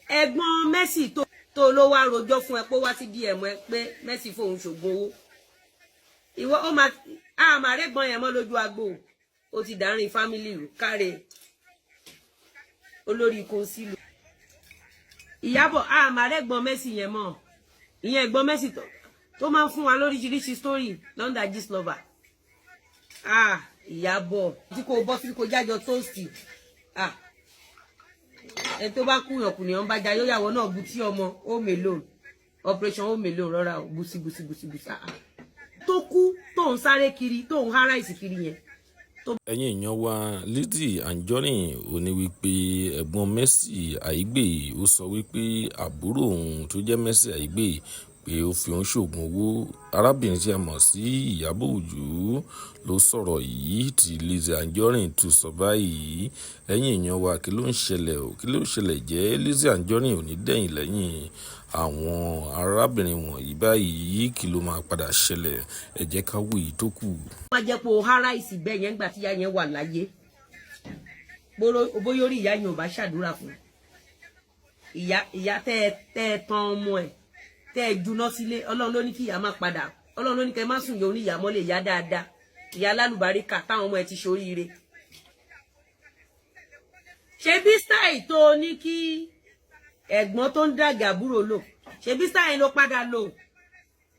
ẹ̀gbọ́n Mercy tó ló wá rojọ́ fún ẹ pé wá sí DM ẹ pé Mercy fóun ṣògùn owó ìwọ ó máa àmàrẹ́gbọ́n yẹn mọ́ lójú agbo ó ti dàrin fámílì rú káre olórí kò sílù Ìyábọ̀ àmàrẹ́gbọ́n Mercy yẹn mọ́ ìyẹn ẹ̀gbọ́n Mercy tó máa ń fún wa lóríṣiríṣi story London Gistlover Ìyábọ̀ tí kò bọ́ sí kò jájọ tóòsì ẹ tó bá kúyàn bá jayó yàwó náà bu tí ọmọ home alone operation home alone rọra busi tó kú tó ń sáré kiri tó ń hárà ìsìkiri yẹn. ẹ̀yin èèyàn wa Lizzy Anjorin ò ní wípé ẹ̀gbọ́n Mercy Aigbe ó sọ wípé àbúrò òun tó jẹ́ Mercy Aigbe pé ó fi òun ṣoògùn owó. Arábìnrin tí a mọ̀ sí Ìyábọ̀ Òjó ló sọ̀rọ̀ yìí tí Lizzy Anjorin tún sọ báyìí. ẹ̀yin èèyàn wa kí ló ń ṣẹlẹ̀ o kí ló ń ṣẹlẹ̀ jẹ́ Lizzy Anjorin ò ní dẹ̀yìn lẹ́yìn àwọn arábìnrin wọ̀nyí báyìí kí ló máa padà ṣẹlẹ̀ ẹ jẹ́ ká wò yìí tó kù. wọ́n jẹ́ pé o hárà ìsì bẹ́ẹ̀ yẹn gbà tí ìyá yẹn wà láyé bóyá orí ìyá yẹn ò bá ṣàdúrà fún ìyá tẹ́ ẹ tán ọmọ ẹ̀ tẹ́ ẹ juná sílé Ọlọ́run ló ní kí ìyá má padà Ọlọ́run ló ní kẹ́ má sùn yóò ní ìyá mọ́lẹ̀ ìyá dáadáa ìyá lálùbáríkà táwọn ọmọ ẹ ti ṣoríire. ṣé bí style tó ní kí ẹ̀gbọ́n tó ń dàgà àbúrò lò ṣé bí style ló padà lò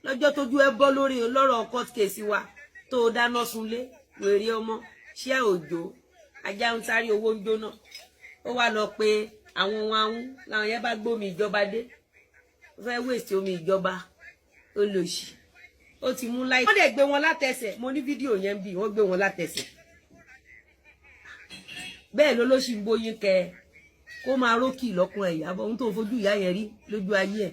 lọ́jọ́ tójú ẹ bọ́ lórí lọ́rọ̀ court case wa tó dáná sunlé wèrè ọmọ ṣé òjò ajá ń sáré owó ń jóná ó wá lọ pé àwọn ohun ahun làwọn yẹn bá gbómi ìjọba dé ó fẹ́ wéèsì omi ìjọba olóṣì ó ti mú láì. wọ́n dẹ̀ gbé wọn látẹsẹ̀ mo ní fídíò yẹn bí wọ́n gbé wọn látẹsẹ̀ bẹ́ẹ̀ ló ló ṣì ń bóyin kẹ kó máa rókì lọ́kùn ẹ̀yà bọ́ ohun tó fojú ìyá yẹn rí lójú ayé ẹ̀.